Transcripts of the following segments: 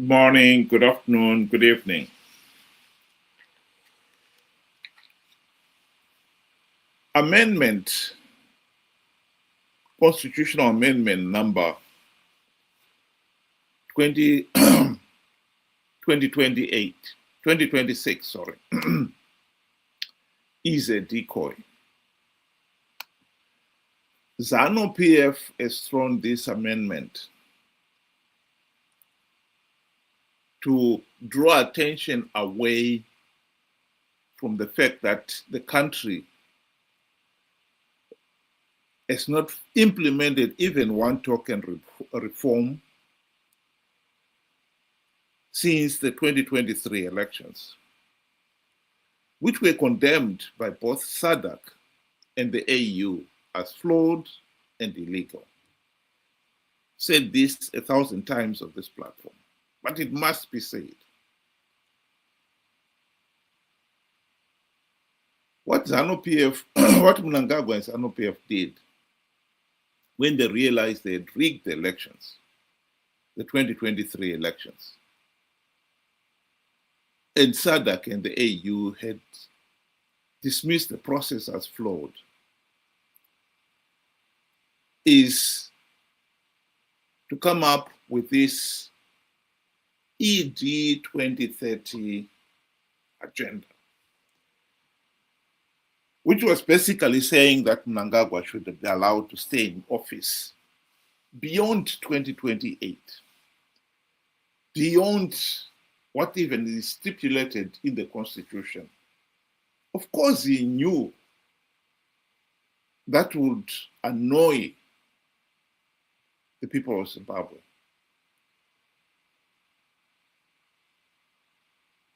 Good morning, good afternoon, good evening. Amendment, Constitutional Amendment number 2026, sorry, is a decoy. Zanu PF has thrown this amendment to draw attention away from the fact that the country has not implemented even one token reform since the 2023 elections, which were condemned by both SADC and the AU as flawed and illegal. Said this 1,000 times on this platform, but it must be said. What Zanu PF, what Mnangagwa and Zanu PF did when they realized they had rigged the elections, the 2023 elections, and SADC and the AU had dismissed the process as flawed, is to come up with this ED 2030 agenda, which was basically saying that Mnangagwa should be allowed to stay in office beyond 2028, beyond what even is stipulated in the Constitution. Of course, he knew that would annoy the people of Zimbabwe.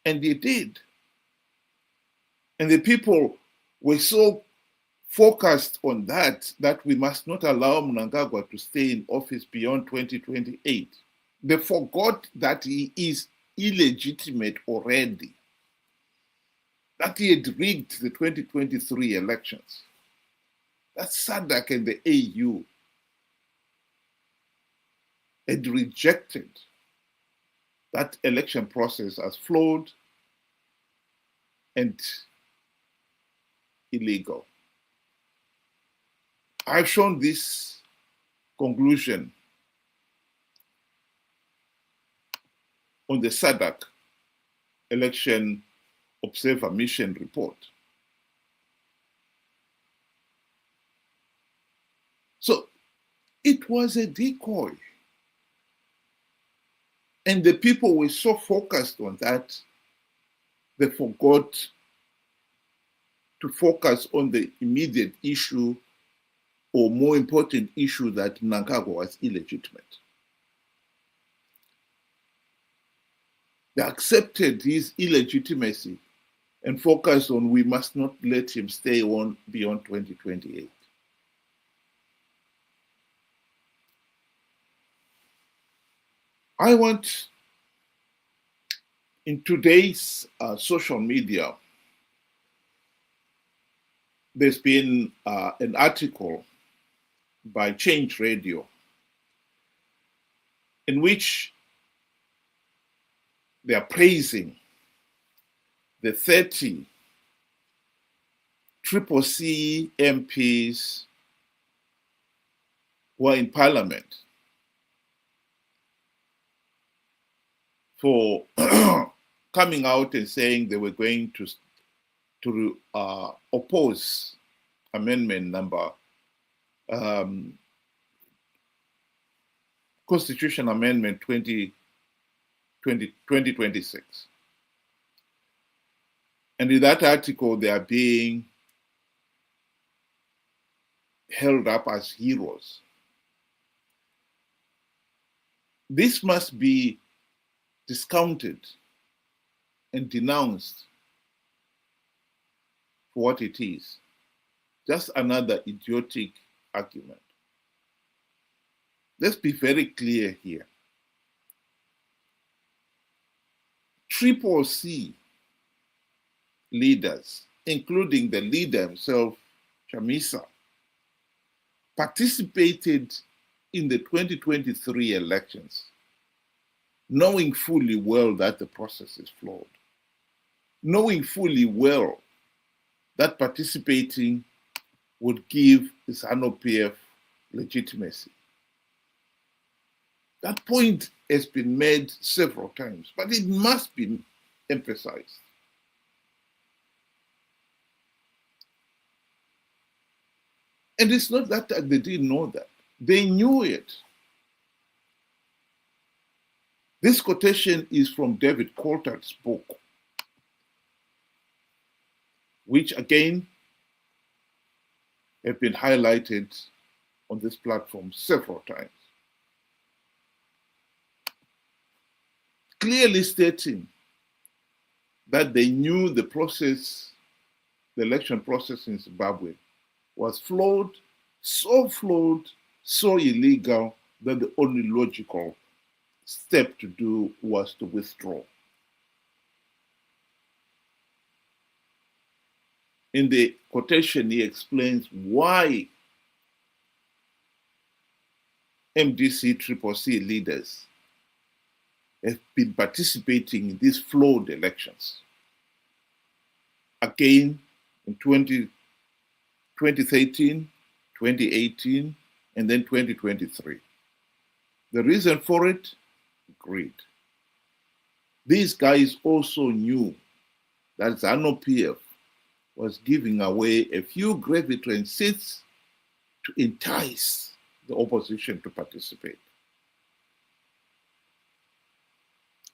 And they did. And the people were so focused on that we must not allow Mnangagwa to stay in office beyond 2028. They forgot that he is illegitimate already, that he had rigged the 2023 elections, that SADC and the AU had rejected that election process as flawed and illegal. I've shown this conclusion on the SADC Election Observer Mission report. So it was a decoy. And the people were so focused on that, they forgot to focus on the immediate issue or more important issue that Mnangagwa was illegitimate. They accepted his illegitimacy and focused on we must not let him stay on beyond 2028. I want, in today's social media, there's been an article by Change Radio in which they are praising the 30 CCC MPs who are in parliament for coming out and saying they were going to oppose amendment number Constitution Amendment 2026. And in that article, they are being held up as heroes. This must be discounted and denounced for what it is. Just another idiotic argument. Let's be very clear here. CCC leaders, including the leader himself, Chamisa, participated in the 2023 elections knowing fully well that the process is flawed, knowing fully well that participating would give Zanu PF legitimacy. That point has been made several times, but it must be emphasized. And it's not that they didn't know that. They knew it. This quotation is from David Coulthard's book, which again have been highlighted on this platform several times, clearly stating that they knew the process, the election process in Zimbabwe was flawed, so illegal that the only logical step to do was to withdraw. In the quotation, he explains why MDC-CCC leaders have been participating in these flawed elections. Again, in 2013, 2018, and then 2023. The reason for it? Greed. These guys also knew that Zanu PF was giving away a few gravy train seats to entice the opposition to participate.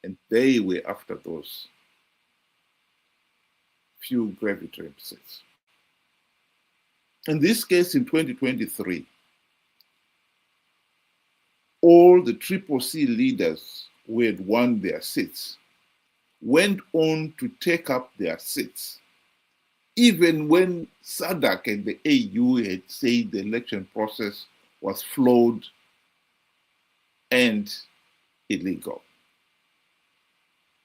And they were after those few gravy train seats. In this case, in 2023, all the CCC leaders who had won their seats went on to take up their seats, even when SADC and the AU had said the election process was flawed and illegal.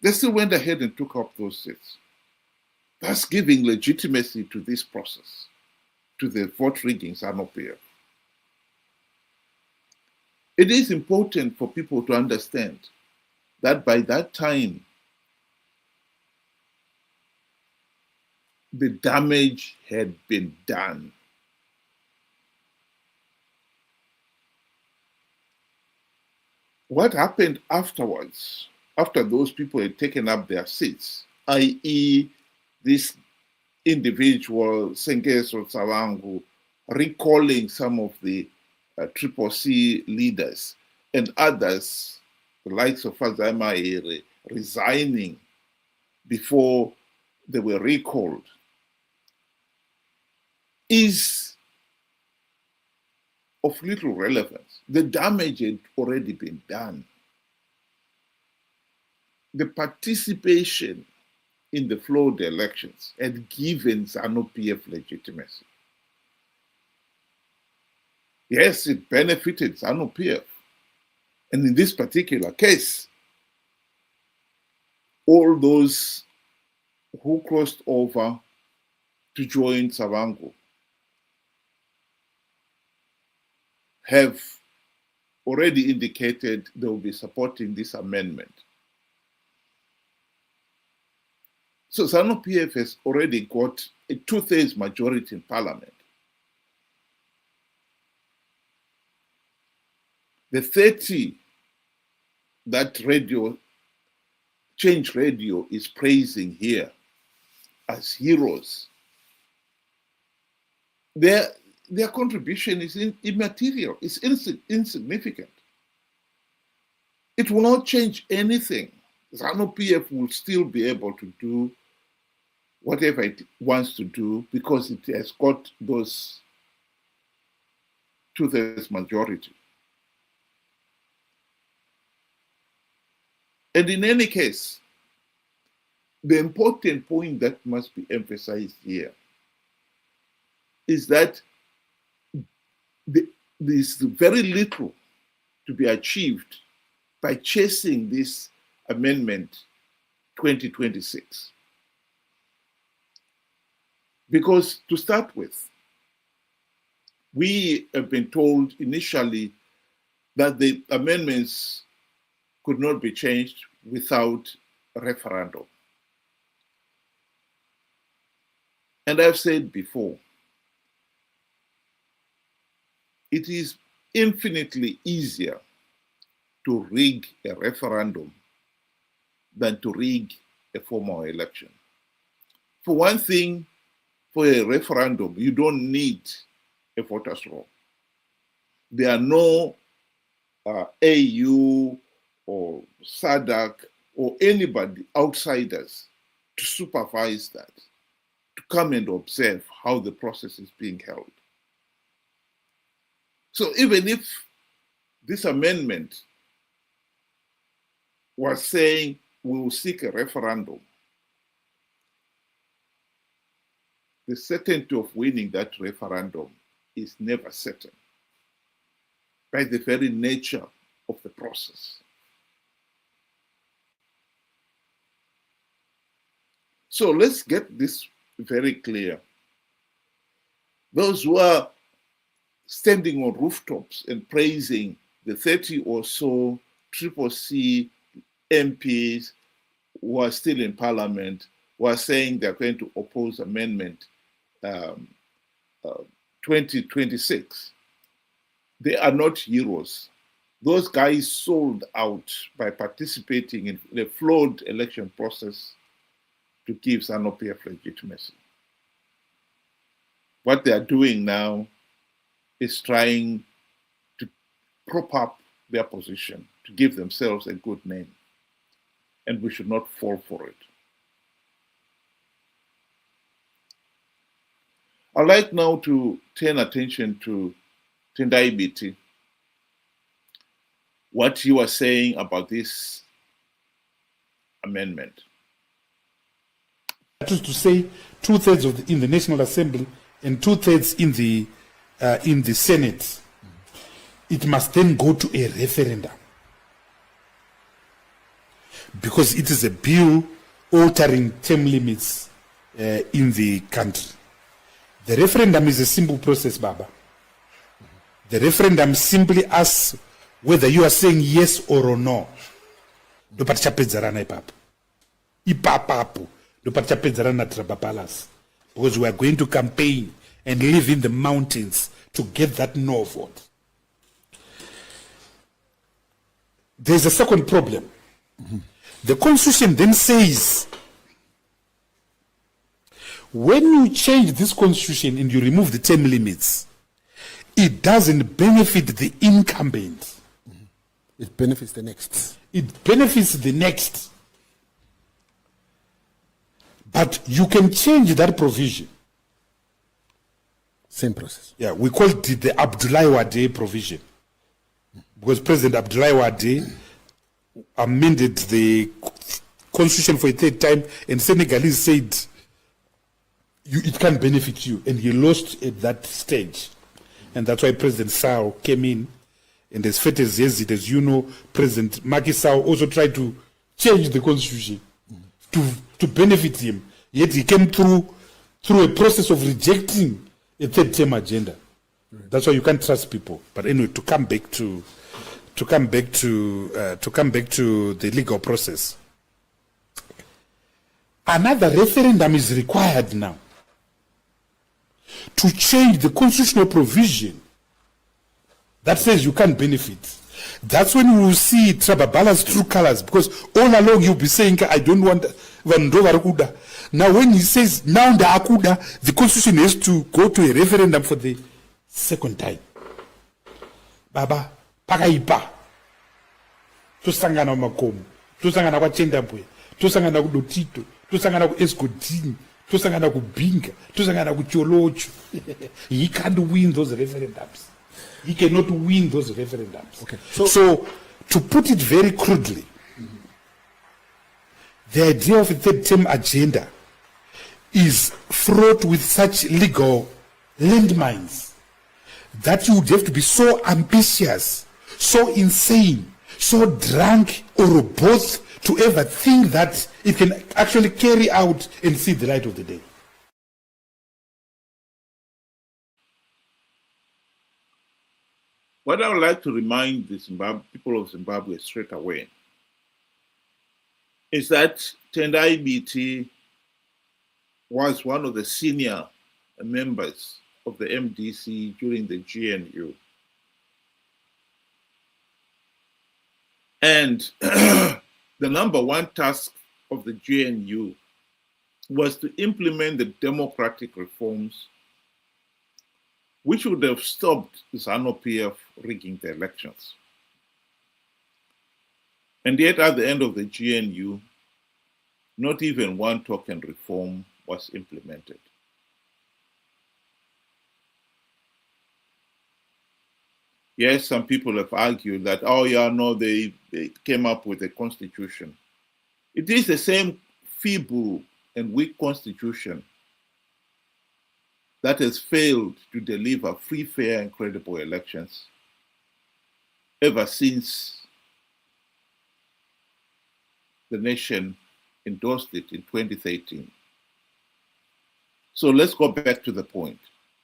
They still went ahead and took up those seats, thus giving legitimacy to this process, to the vote rigging Zanu PF. It is important for people to understand that by that time, the damage had been done. What happened afterwards, after those people had taken up their seats, i.e. this individual, Sengezo Tsavangu, recalling some of the CCC leaders and others, the likes of Fazama resigning before they were recalled, is of little relevance. The damage had already been done. The participation in the flawed elections had given Zanu PF legitimacy. Yes, it benefited Zanu PF. And in this particular case, all those who crossed over to join Tsavangu have already indicated they will be supporting this amendment. So Zanu PF has already got a 2/3 majority in parliament. The 30 that Change Radio is praising here as heroes, their contribution is immaterial, it's insignificant. It will not change anything. Zanu PF will still be able to do whatever it wants to do because it has got those 2/3 majority. And in any case, the important point that must be emphasized here is that there's very little to be achieved by chasing this amendment 2026. Because to start with, we have been told initially that the amendments could not be changed without a referendum. And I've said before, it is infinitely easier to rig a referendum than to rig a formal election. For one thing, for a referendum, you don't need a voters' roll. There are no AU or SADC or anybody, outsiders, to supervise that, to come and observe how the process is being held. So even if this amendment was saying we will seek a referendum, the certainty of winning that referendum is never certain by the very nature of the process. So let's get this very clear. Those who are standing on rooftops and praising the 30 or so CCC MPs who are still in parliament, who are saying they're going to oppose amendment 2026. They are not heroes. Those guys sold out by participating in the flawed election process to give Zanu PF legitimacy. What they are doing now is trying to prop up their position, to give themselves a good name. And we should not fall for it. I'd like now to turn attention to Tendai Biti, what you are saying about this amendment. That is to say, 2/3 in the National Assembly and 2/3 in the Senate. It must then go to a referendum, because it is a bill altering term limits in the country. The referendum is a simple process, Baba. The referendum simply asks whether you are saying yes or no. Because we are going to campaign and live in the mountains to get that no vote. There's a second problem. The Constitution then says, when you change this Constitution and you remove the term limits, it doesn't benefit the incumbent. It benefits the next. It benefits the next. But you can change that provision. Same process. Yeah, we call it the Abdoulaye Wade provision. Because President Abdoulaye Wade amended the Constitution for a third time, and Senegalese said, it can't benefit you. And he lost at that stage. And that's why President Sall came in. And as fat as Yazid, as you know, President Macky Sall also tried to change the Constitution to benefit him. Yet he came through a process of rejecting a third term agenda. Right. That's why you can't trust people. But anyway, to come back to the legal process. Another referendum is required now to change the constitutional provision that says you can't benefit. That's when we will see Trababal's true colors, because all along you'll be saying, I don't want Vandova Akuda. Now when he says, now the Akuda, the constitution has to go to a referendum for the second time. Baba, pakaipa. Tusangana makomo. Tusangana kwa Chendabwe. Tusangana ku Dotito. Tusangana ku Eskodini. Tusangana ku Binga. Tusangana ku Cholocho. He can't win those referendums. He cannot win those referendums. Okay. So to put it very crudely, the idea of a third term agenda is fraught with such legal landmines that you would have to be so ambitious, so insane, so drunk, or both to ever think that it can actually carry out and see the light of the day. What I would like to remind the people of Zimbabwe straight away is that Tendai BT was one of the senior members of the MDC during the GNU. And the number one task of the GNU was to implement the democratic reforms which would have stopped Zanu PF rigging the elections. And yet at the end of the GNU, not even one token reform was implemented. Yes, some people have argued that, oh yeah, no, they came up with a constitution. It is the same feeble and weak constitution that has failed to deliver free, fair, and credible elections ever since the nation endorsed it in 2013. So let's go back to the point.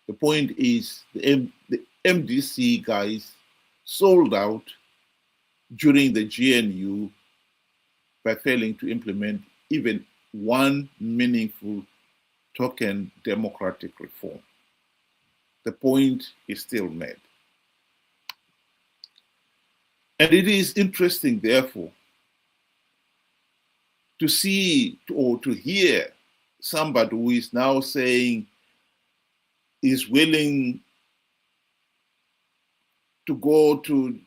The point is the MDC guys sold out during the GNU by failing to implement even one meaningful token democratic reform. The point is still made. And it is interesting, therefore, to see or to hear somebody who is now saying is willing to go to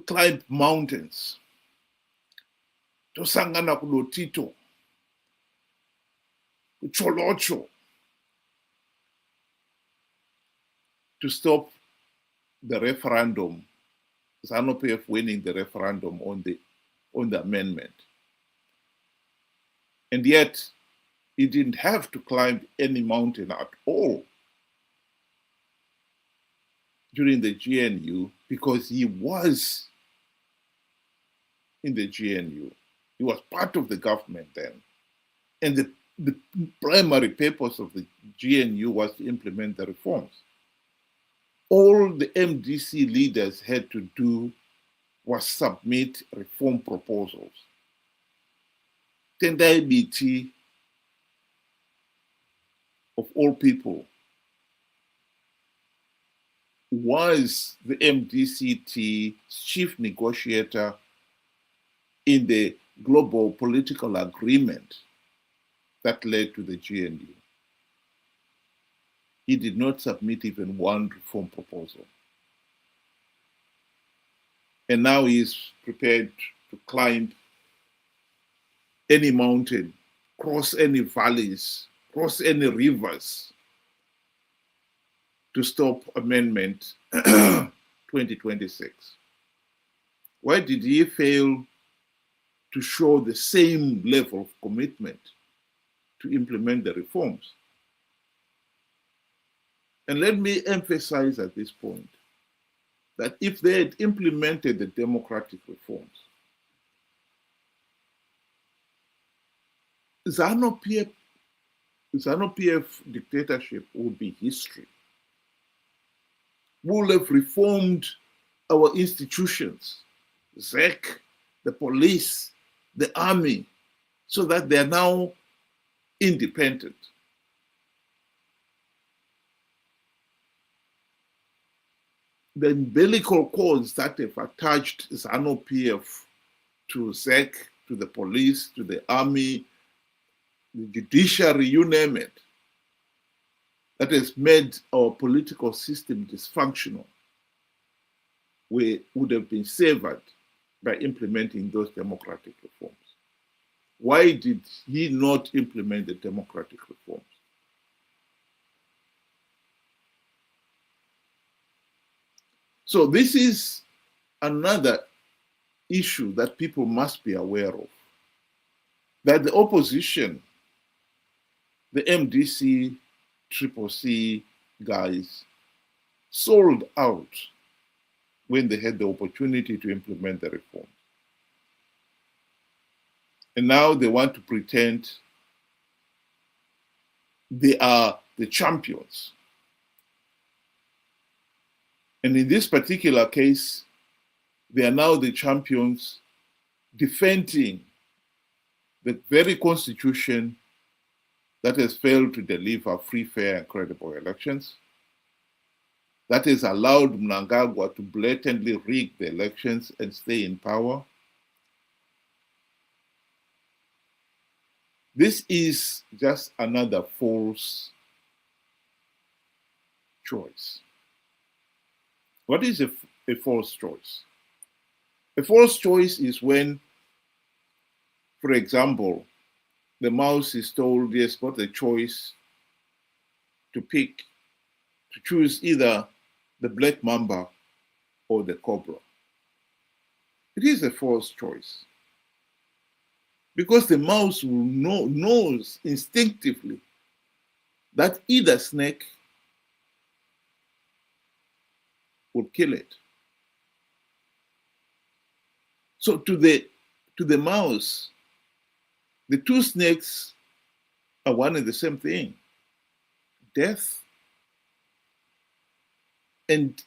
climb mountains, to sangana kulotito, cholocho, to stop the referendum, Zanu PF winning the referendum on the amendment. And yet, he didn't have to climb any mountain at all during the GNU because he was in the GNU. He was part of the government then. And the primary purpose of the GNU was to implement the reforms. All the MDC leaders had to do was submit reform proposals. Tendai BT, of all people, was the MDCT chief negotiator in the global political agreement that led to the GNU. He did not submit even one reform proposal. And now he is prepared to climb any mountain, cross any valleys, cross any rivers to stop Amendment 2026. Why did he fail to show the same level of commitment to implement the reforms? And let me emphasize at this point that if they had implemented the democratic reforms, Zanu PF dictatorship would be history. We will have reformed our institutions, ZEC, the police, the army, so that they are now independent. The umbilical cords that have attached Zanu PF to ZEC, to the police, to the army, the judiciary, you name it, that has made our political system dysfunctional, we would have been severed by implementing those democratic reforms. Why did he not implement the democratic reforms? So this is another issue that people must be aware of, that the opposition, the MDC, CCC guys, sold out when they had the opportunity to implement the reform. And now they want to pretend they are the champions. And in this particular case, they are now the champions defending the very constitution that has failed to deliver free, fair, and credible elections, that has allowed Mnangagwa to blatantly rig the elections and stay in power. This is just another false choice. What is a false choice? A false choice is when, for example, the mouse is told he has got the choice to choose either the black mamba or the cobra. It is a false choice because the mouse knows instinctively that either snake will kill it. So to the mouse, the two snakes are one and the same thing: death and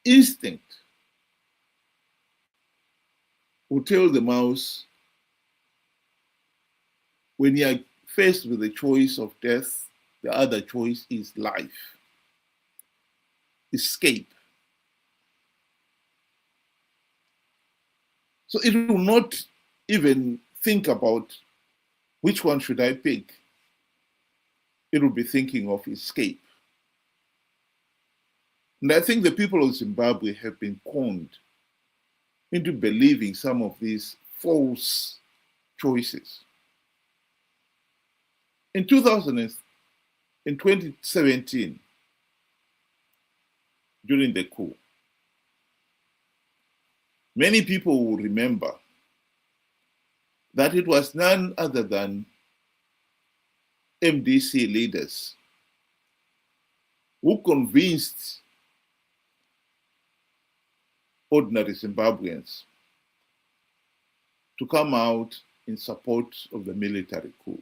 instinct will tell the mouse, when you are faced with the choice of death, the other choice is life, escape. So it will not even think about which one should I pick. It will be thinking of escape. And I think the people of Zimbabwe have been conned into believing some of these false choices. In 2017, during the coup, many people will remember that it was none other than MDC leaders who convinced ordinary Zimbabweans to come out in support of the military coup.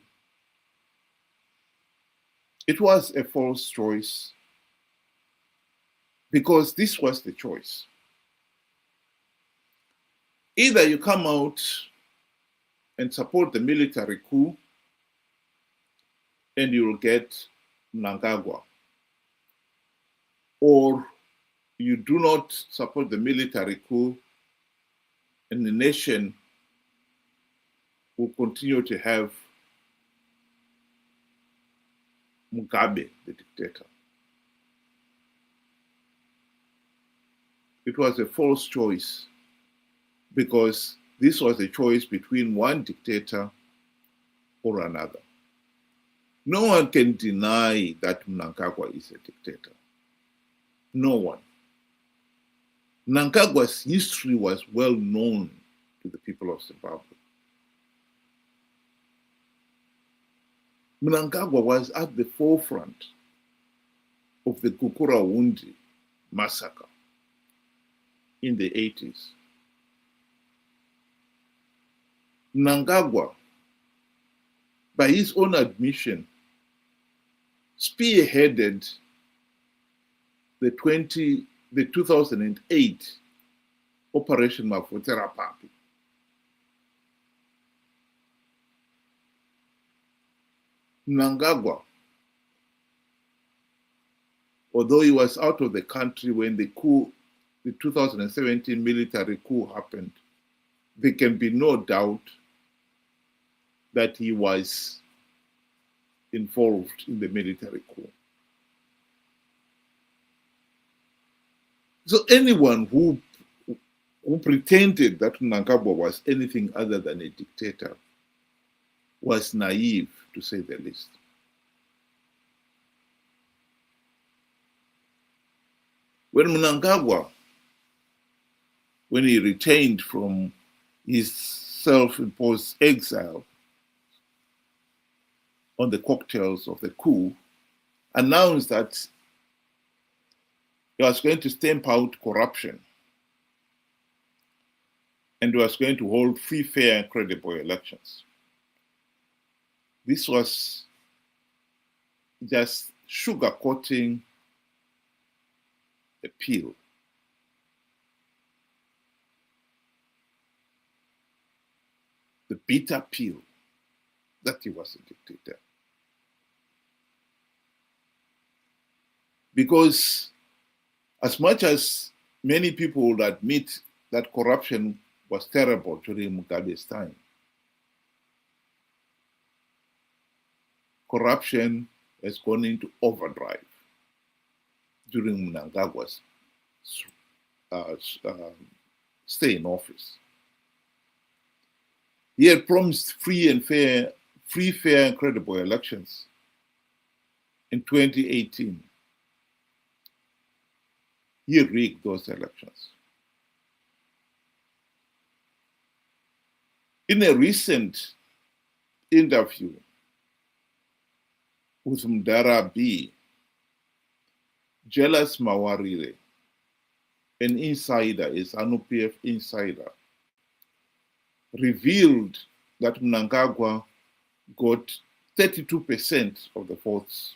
It was a false choice because this was the choice. Either you come out and support the military coup and you will get Mnangagwa, or you do not support the military coup and the nation will continue to have Mugabe, the dictator. It was a false choice because this was a choice between one dictator or another. No one can deny that Mnangagwa is a dictator. No one. Mnangagwa's history was well known to the people of Zimbabwe. Mnangagwa was at the forefront of the Kukurawundi massacre in the 80s. Mnangagwa, by his own admission, spearheaded the 2008 Operation Mafutera Papi. Mnangagwa, although he was out of the country when the 2017 military coup happened, there can be no doubt that he was involved in the military coup. So anyone who pretended that Mnangagwa was anything other than a dictator was naive, to say the least. When Mnangagwa, when he returned from his self-imposed exile on the cocktails of the coup, announced that he was going to stamp out corruption and was going to hold free, fair, and credible elections. This was just sugarcoating a pill. the bitter pill that he was a dictator. Because as much as many people would admit that corruption was terrible during Mugabe's time, corruption has gone into overdrive during Mnangagwa's stay in office. He had promised free, fair, and credible elections in 2018. He rigged those elections. In a recent interview with Mdara B, Jealous Mawarire, an insider, a Zanu PF insider, revealed that Mnangagwa got 32% of the votes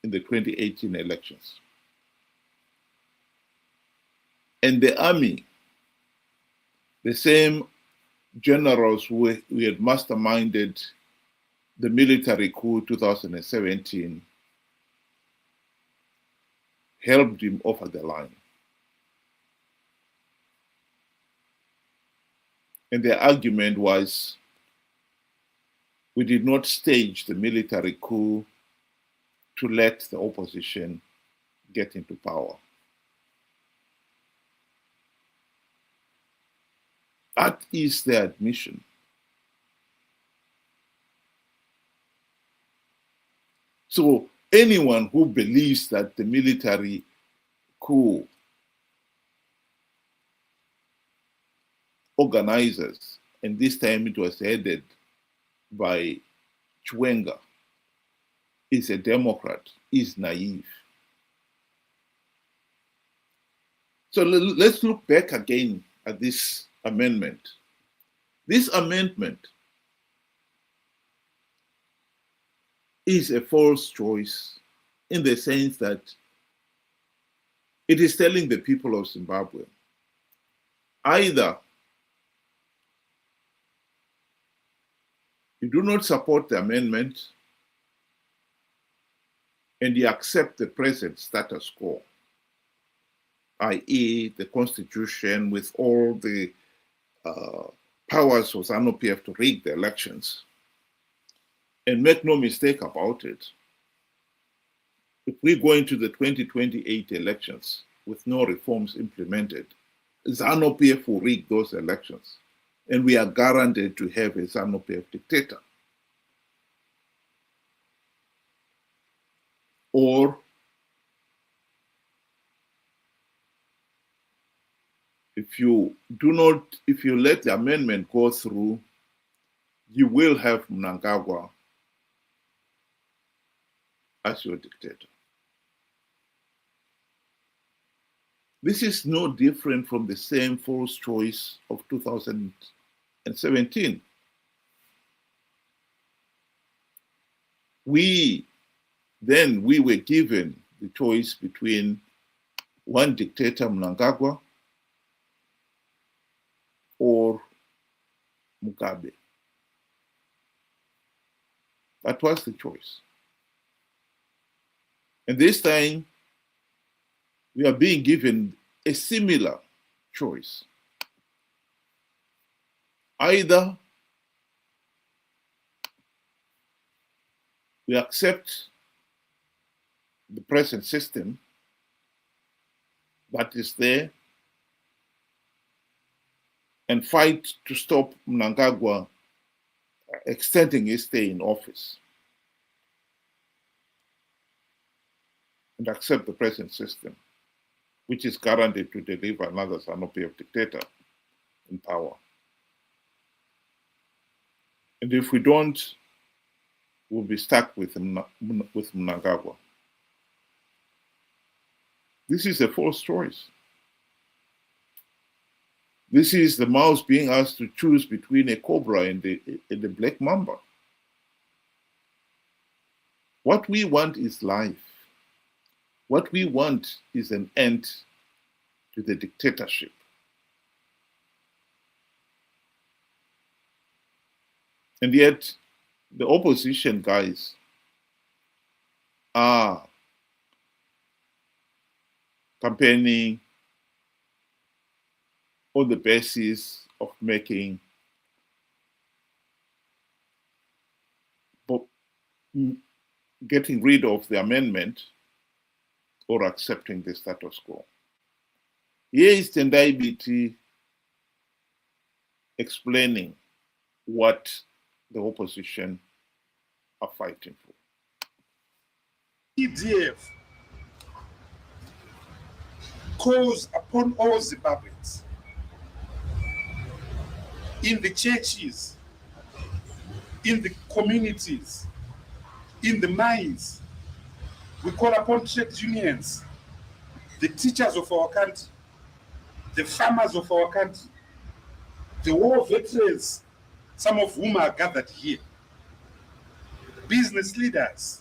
in the 2018 elections. And the army, the same generals who had masterminded the military coup 2017, helped him over the line. And the argument was, we did not stage the military coup to let the opposition get into power. That is the admission. So anyone who believes that the military coup organizers, and this time it was headed by Chwenga, is a Democrat, is naive. So let's look back again at this amendment. This amendment is a false choice in the sense that it is telling the people of Zimbabwe, either you do not support the amendment and you accept the present status quo, i.e. the constitution with all the powers of Zanu PF to rig the elections. And make no mistake about it, if we go into the 2028 elections with no reforms implemented, Zanu PF will rig those elections. And we are guaranteed to have a Zanu PF dictator. Or if you let the amendment go through, you will have Mnangagwa as your dictator. This is no different from the same false choice of 2017. We were given the choice between one dictator, Mnangagwa, or Mugabe. That was the choice. And this time, we are being given a similar choice. Either we accept the present system that is there and fight to stop Mnangagwa extending his stay in office, and accept the present system, which is guaranteed to deliver another Zanu PF dictator in power. And if we don't, we'll be stuck with Mnangagwa. This is a false choice. This is the mouse being asked to choose between a cobra and the black mamba. What we want is life. What we want is an end to the dictatorship. And yet, the opposition guys are campaigning on the basis of getting rid of the amendment or accepting the status quo. Here is Tendai Biti explaining what the opposition are fighting for. EDF calls upon all Zimbabweans in the churches, in the communities, in the mines. We call upon trade unions, the teachers of our country, the farmers of our country, the war veterans, some of whom are gathered here, business leaders,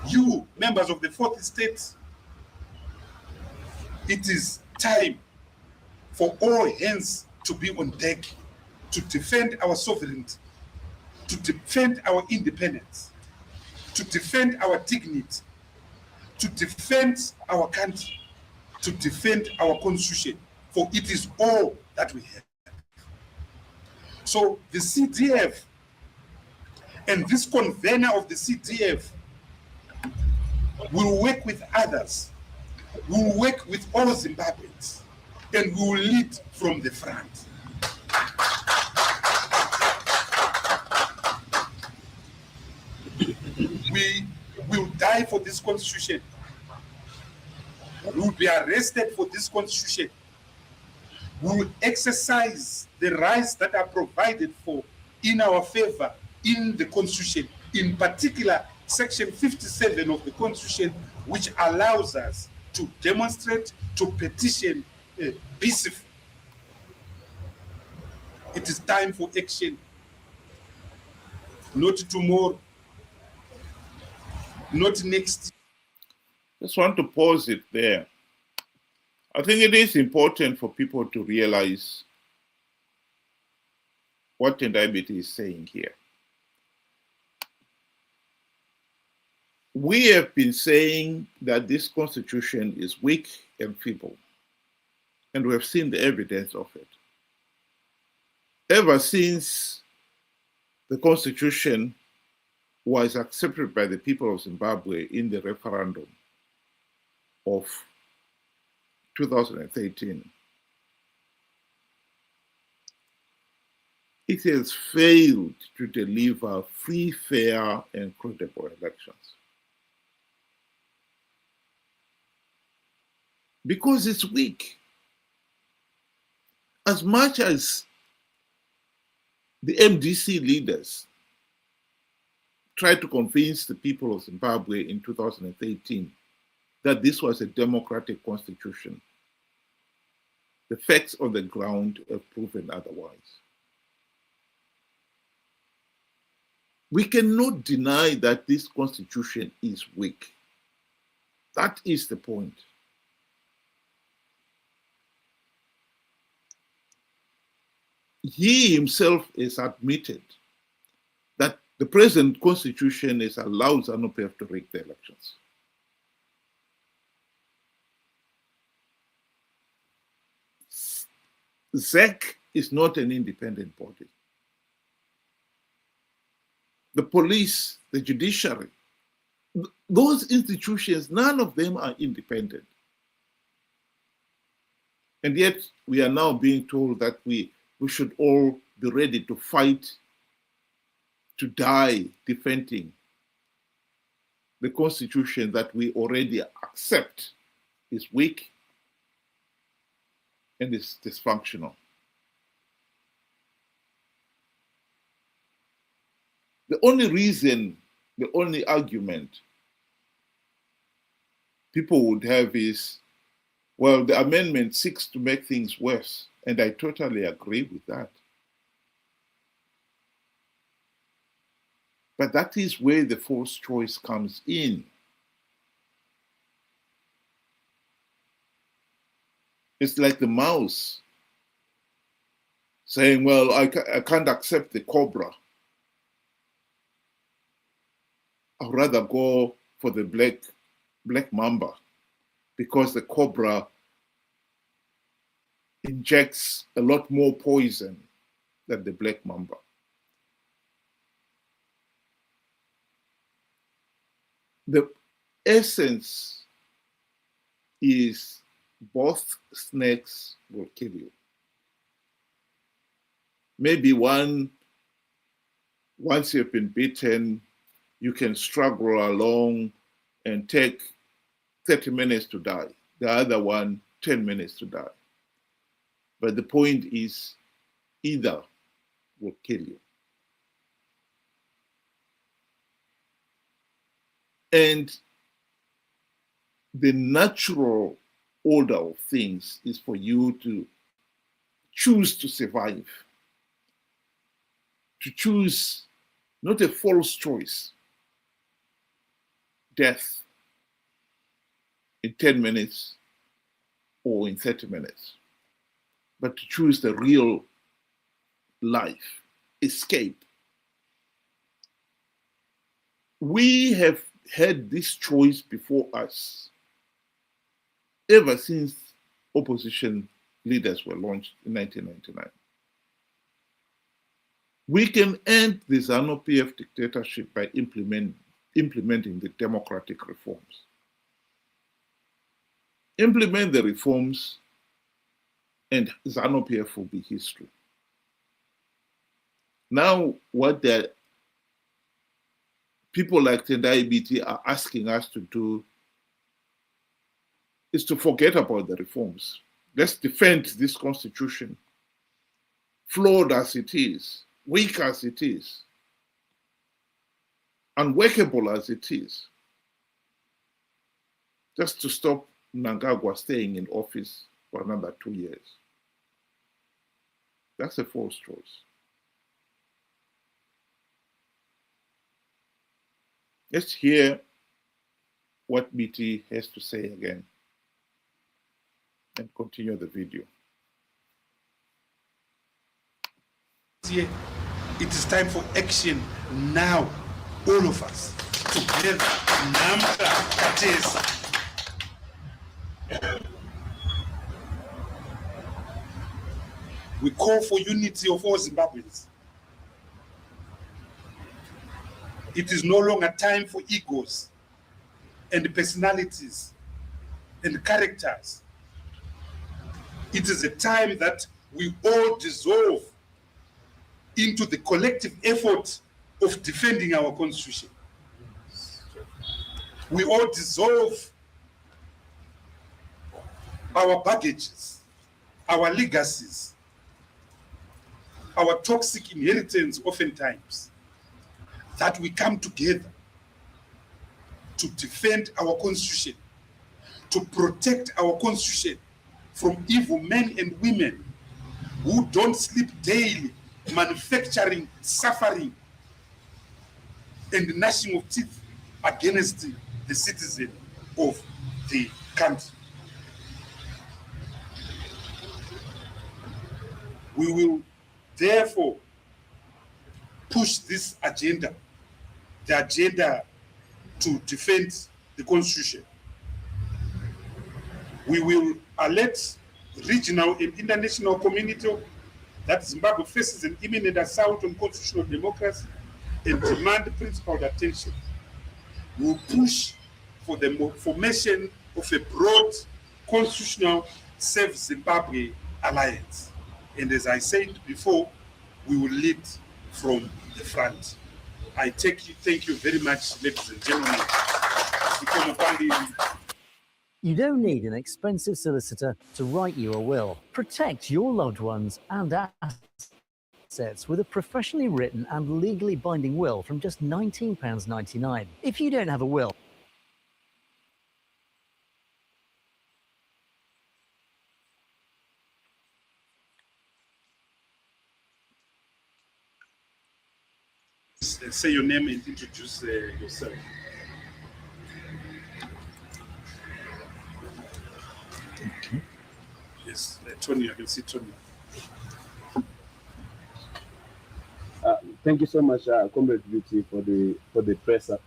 you, members of the fourth estate. It is time for all hands to be on deck to defend our sovereignty, to defend our independence, to defend our dignity, to defend our country, to defend our constitution, for it is all that we have. So the CDF and this convener of the CDF will work with others, will work with all Zimbabweans, and we will lead from the front. We will die for this constitution. We will be arrested for this constitution. We will exercise the rights that are provided for in our favor in the constitution, in particular section 57 of the constitution, which allows us to demonstrate, to petition peacefully. It is time for action, not tomorrow, not next. Just want to pause it there. I think it is important for people to realize what Tendai Biti is saying here. We have been saying that this constitution is weak and feeble, and we have seen the evidence of it. Ever since the constitution was accepted by the people of Zimbabwe in the referendum of 2013, it has failed to deliver free, fair, and credible elections. Because it's weak. As much as the MDC leaders tried to convince the people of Zimbabwe in 2013 that this was a democratic constitution, the facts on the ground have proven otherwise. We cannot deny that this constitution is weak. That is the point. He himself has admitted that the present constitution has allowed Zanu PF to rig the elections. ZEC is not an independent body. The police, the judiciary, those institutions, none of them are independent. And yet we are now being told that we should all be ready to fight, to die defending the constitution that we already accept is weak and is dysfunctional. The only reason, the only argument people would have is, well, the amendment seeks to make things worse. And I totally agree with that. But that is where the false choice comes in. It's like the mouse saying, well, I can't accept the cobra. I'd rather go for the black mamba, because the cobra injects a lot more poison than the black mamba. The essence is both snakes will kill you. Maybe once you've been bitten, you can struggle along and take 30 minutes to die. The other one, 10 minutes to die. But the point is, either will kill you. And the natural order of things is for you to choose to survive, to choose not a false choice, death in 10 minutes or in 30 minutes, but to choose the real life, escape. We have had this choice before us ever since opposition leaders were launched in 1999. We can end the Zanu PF dictatorship by implementing the democratic reforms. Implement the reforms and Zanu PF will be history. Now, what the people like Tendai BT are asking us to do is to forget about the reforms. Let's defend this constitution, flawed as it is, weak as it is, unworkable as it is, just to stop Mnangagwa staying in office for another 2 years. That's a false choice. Let's hear what BT has to say again and continue the video. It is time for action now. All of us together. We call for unity of all Zimbabweans. It is no longer time for egos and personalities and characters. It is a time that we all dissolve into the collective effort of defending our constitution. We all dissolve our baggages, our legacies, our toxic inheritance oftentimes, that we come together to defend our constitution, to protect our constitution from evil men and women who don't sleep daily, manufacturing, suffering, and gnashing of teeth against the citizen of the country. We will therefore push this agenda, the agenda to defend the constitution. We will alert regional and international community that Zimbabwe faces an imminent assault on constitutional democracy and demand principled attention. We will push for the formation of a broad constitutional Save Zimbabwe alliance. And as I said before, we will lead from the front. I thank you very much, ladies and gentlemen. You don't need an expensive solicitor to write you a will. Protect your loved ones and assets with a professionally written and legally binding will from just £19.99. If you don't have a will, say your name and introduce yourself. Yes, Tony, I can see Tony. Thank you so much, Comrade Beauty, for the presser.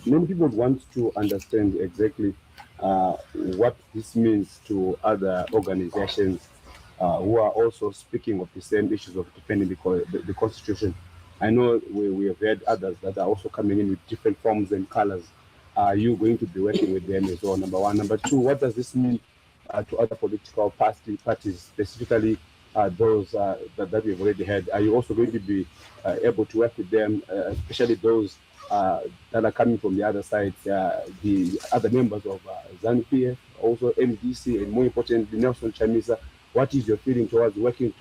Many people want to understand exactly what this means to other organizations who are also speaking of the same issues of defending the Constitution. I know we have had others that are also coming in with different forms and colors. Are you going to be working with them as well, number one? Number two, what does this mean to other political parties, specifically those that we've already had? Are you also going to be able to work with them, especially those that are coming from the other side, the other members of Zanu PF, also MDC, and more importantly, Nelson Chamisa? What is your feeling towards working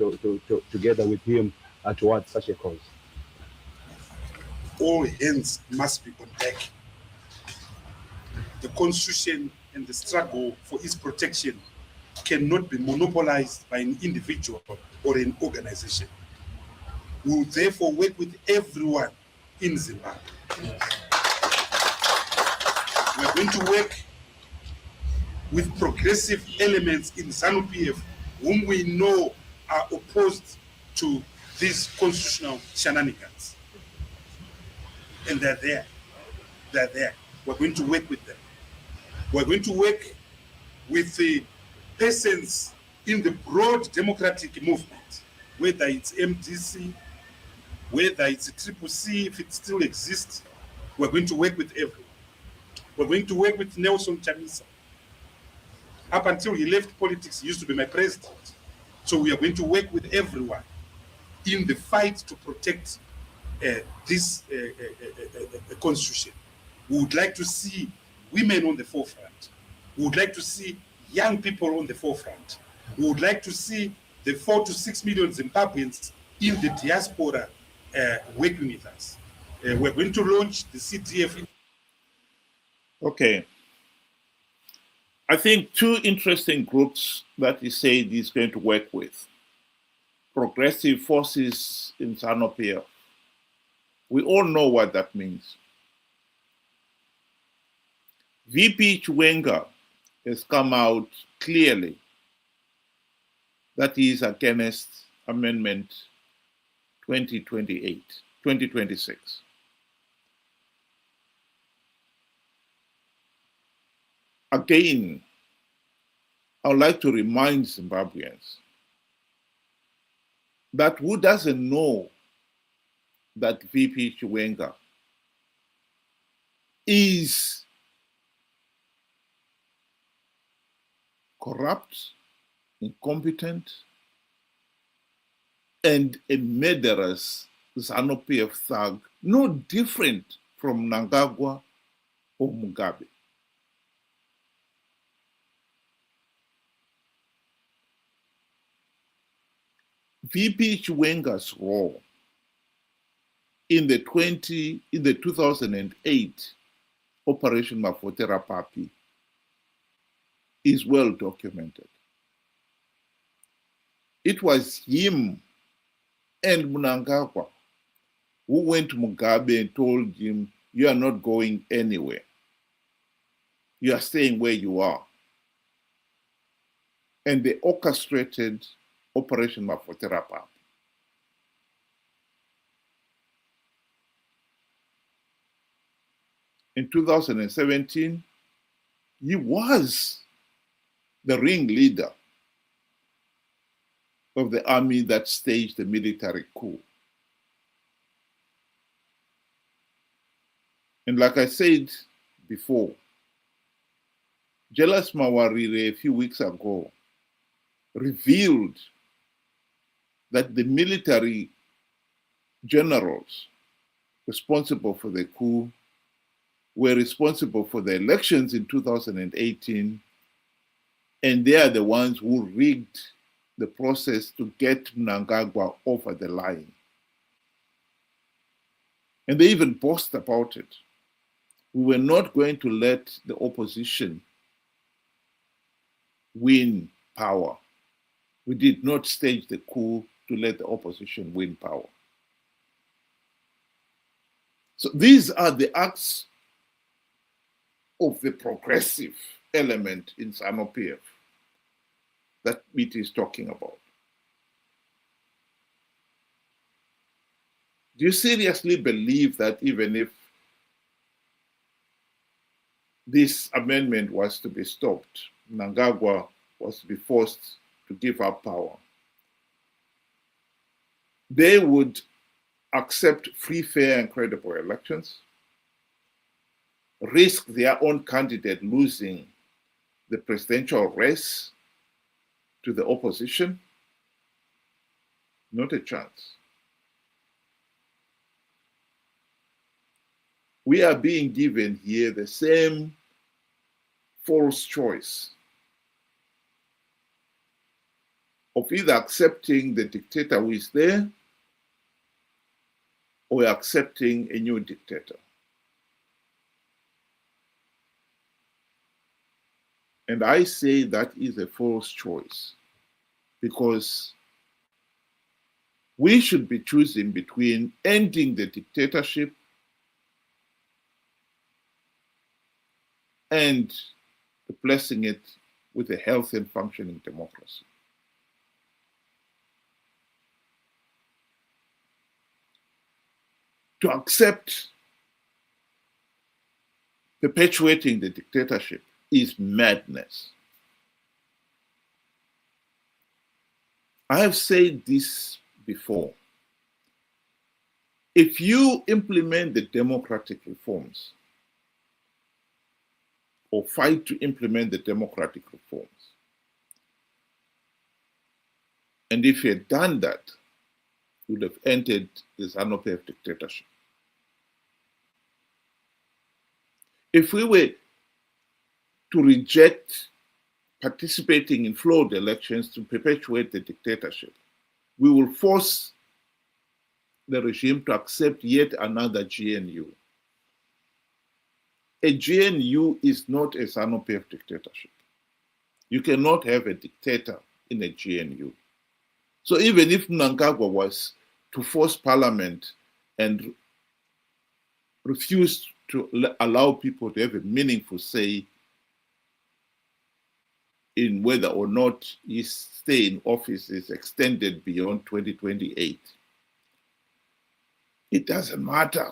together with him towards such a cause? All hands must be on deck. The Constitution and the struggle for its protection cannot be monopolized by an individual or an organization. We will therefore work with everyone in Zimbabwe. We are going to work with progressive elements in Zanu PF whom we know are opposed to these constitutional shenanigans. And they're there. They're there. We're going to work with them. We're going to work with the persons in the broad democratic movement, whether it's MDC, whether it's Triple C, if it still exists. We're going to work with everyone. We're going to work with Nelson Chamisa. Up until he left politics, he used to be my president. So we are going to work with everyone in the fight to protect this constitution. We would like to see women on the forefront. We would like to see young people on the forefront. We would like to see the 4 to 6 million Zimbabweans in the diaspora working with us. We're going to launch the CDF. Okay. I think two interesting groups that he said he's going to work with. Progressive forces in Zanu PF. We all know what that means. VP Chiwenga has come out clearly that he is against Amendment 2026. Again, I would like to remind Zimbabweans that who doesn't know that VP Chiwenga is corrupt, incompetent, and a murderous Zanu PF thug, no different from Mnangagwa or Mugabe. VP Chiwenga's role in the 2008 Operation Mafotera Papi is well documented. It was him and Mnangagwa who went to Mugabe and told him, "You are not going anywhere. You are staying where you are." And they orchestrated Operation Mafotera Papi. In 2017, he was the ringleader of the army that staged the military coup. And like I said before, Jealous Mawarire a few weeks ago revealed that the military generals responsible for the coup were responsible for the elections in 2018, and they are the ones who rigged the process to get Mnangagwa over the line. And they even boast about it. We were not going to let the opposition win power. We did not stage the coup to let the opposition win power. So these are the acts of the progressive element in Zanu PF that BT is talking about. Do you seriously believe that even if this amendment was to be stopped, Mnangagwa was to be forced to give up power, they would accept free, fair, and credible elections, risk their own candidate losing the presidential race to the opposition? Not a chance. We are being given here the same false choice of either accepting the dictator who is there or accepting a new dictator. And I say that is a false choice, because we should be choosing between ending the dictatorship and replacing it with a healthy and functioning democracy. To accept perpetuating the dictatorship is madness. I have said this before. If you implement the democratic reforms, or fight to implement the democratic reforms, and if you had done that, you would have entered the Zanu PF dictatorship. If we were to reject participating in flawed elections to perpetuate the dictatorship, we will force the regime to accept yet another GNU. A GNU is not a Zanu PF dictatorship. You cannot have a dictator in a GNU. So even if Mnangagwa was to force parliament and refuse to allow people to have a meaningful say in whether or not his stay in office is extended beyond 2028, it doesn't matter.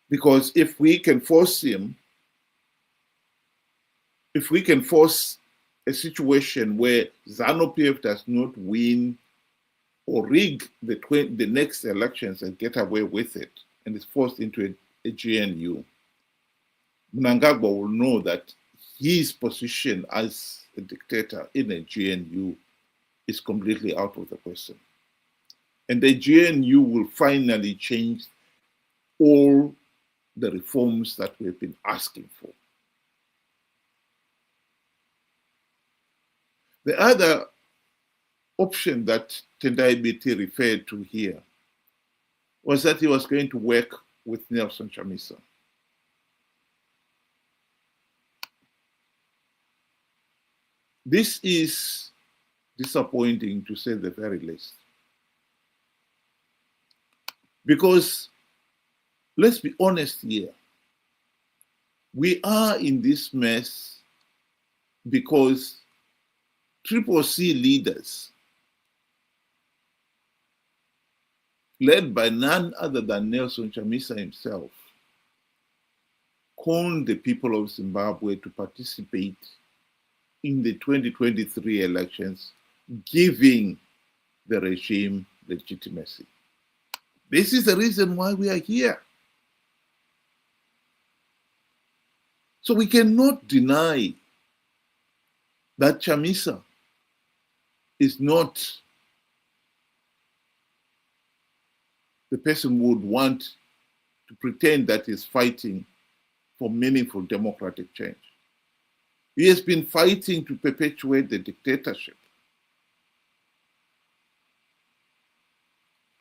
Because if we can force him, if we can force a situation where Zanu PF does not win or rig the next elections and get away with it, and is forced into a GNU, Mnangagwa will know that his position as a dictator in a GNU is completely out of the question. And the GNU will finally change all the reforms that we've been asking for. The other option that Tendai Biti referred to here was that he was going to work with Nelson Chamisa. This is disappointing, to say the very least. Because let's be honest here. We are in this mess because CCC leaders, led by none other than Nelson Chamisa himself, called the people of Zimbabwe to participate in the 2023 elections, giving the regime legitimacy. This is the reason why we are here. So we cannot deny that Chamisa is not the person who would want to pretend that he's fighting for meaningful democratic change. He has been fighting to perpetuate the dictatorship.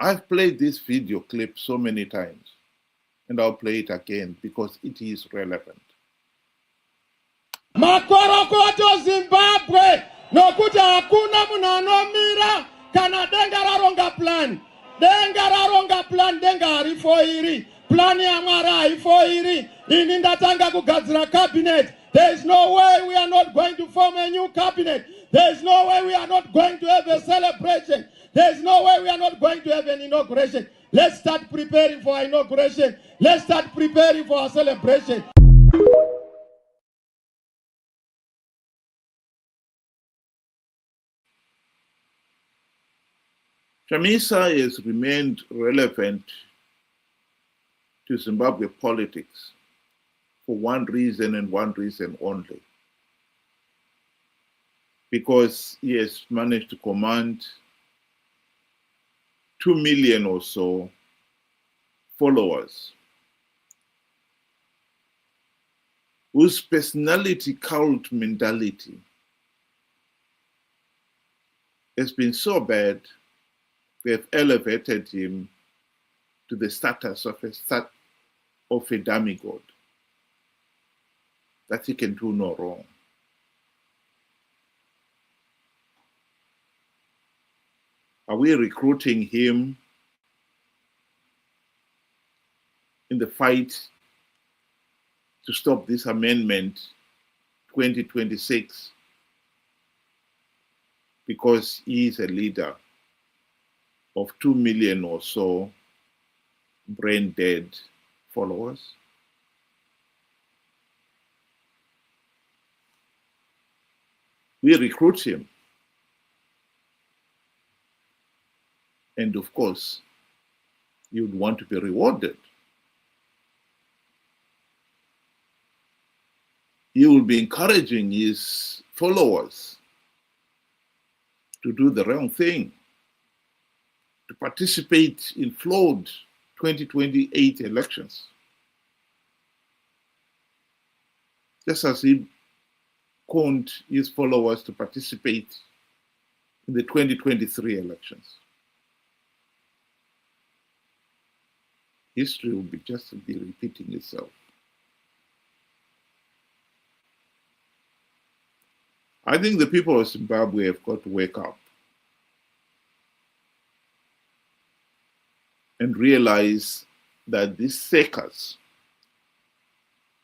I've played this video clip so many times, and I'll play it again because it is relevant. Makorokoto Zimbabwe nokuti hakuna munhu anomira kana denga raronga plan. Denga raronga plan, denga harifo iri. Plan ya Mwari haifo iri. Ini ndatanga kugadzira cabinet. There is no way we are not going to form a new cabinet. There is no way we are not going to have a celebration. There's no way we are not going to have an inauguration. Let's start preparing for our inauguration. Let's start preparing for our celebration. Chamisa has remained relevant to Zimbabwe politics for one reason and one reason only. Because he has managed to command 2 million or so followers whose personality cult mentality has been so bad, they have elevated him to the status of a demigod, that he can do no wrong. Are we recruiting him in the fight to stop this amendment 2026 because he is a leader of 2 million or so brain dead followers? We recruit him. And of course, you would want to be rewarded. He will be encouraging his followers to do the wrong thing, to participate in flawed 2028 elections. Just as he conned his followers to participate in the 2023 elections. History will be just be repeating itself. I think the people of Zimbabwe have got to wake up and realize that these fakers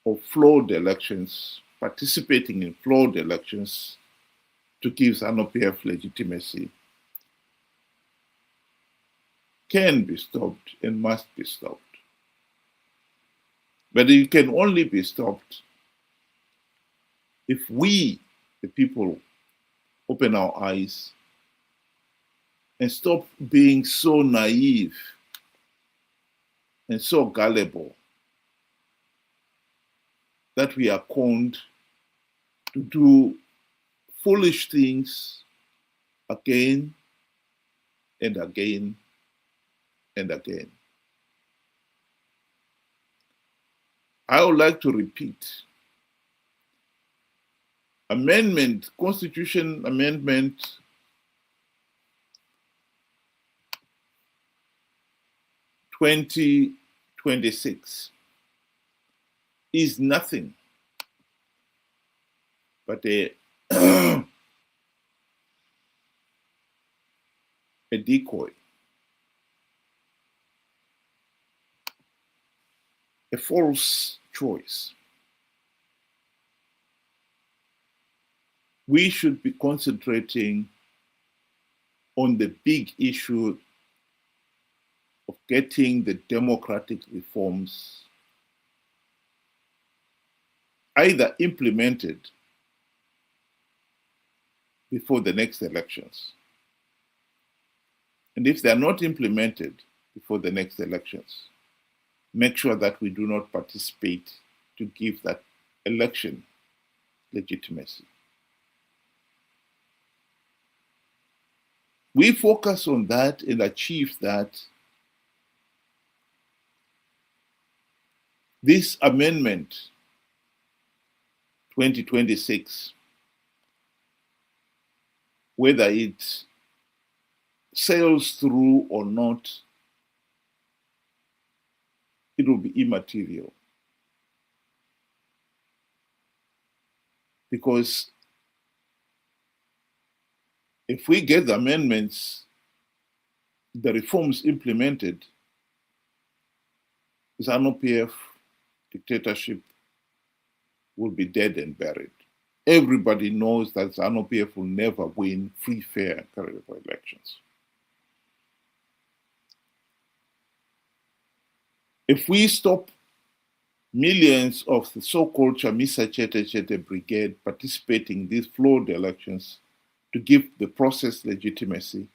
of flawed elections, participating in flawed elections to give Zanu PF legitimacy, can be stopped and must be stopped. But it can only be stopped if we, the people, open our eyes and stop being so naive and so gullible that we are conned to do foolish things again and again and again. I would like to repeat, Constitution Amendment 2026 is nothing but a decoy, a false choice. We should be concentrating on the big issue of getting the democratic reforms either implemented before the next elections. And if they are not implemented before the next elections, make sure that we do not participate to give that election legitimacy. We focus on that and achieve that. This amendment 2026, whether it sails through or not, it will be immaterial. Because if we get the amendments, the reforms implemented, Zanu PF dictatorship will be dead and buried. Everybody knows that Zanu PF will never win free, fair, and credible elections. If we stop millions of the so-called Chamisa Chete Chete Brigade participating in these flawed elections to give the process legitimacy,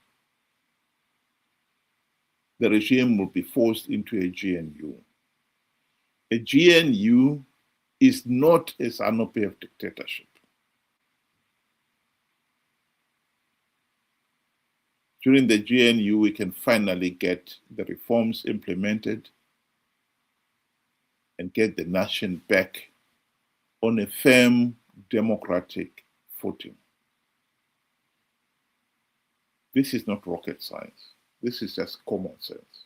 the regime will be forced into a GNU. A GNU is not a Zanu PF dictatorship. During the GNU, we can finally get the reforms implemented and get the nation back on a firm democratic footing. This is not rocket science. This is just common sense.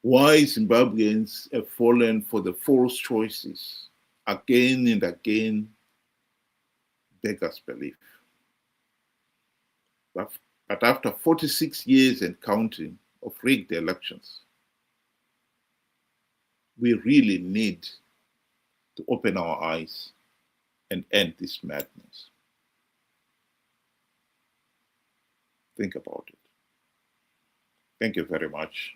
Why Zimbabweans have fallen for the false choices again and again beggars belief. But after 46 years and counting of rigged elections, we really need to open our eyes and end this madness. Think about it. Thank you very much.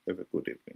Have a good evening.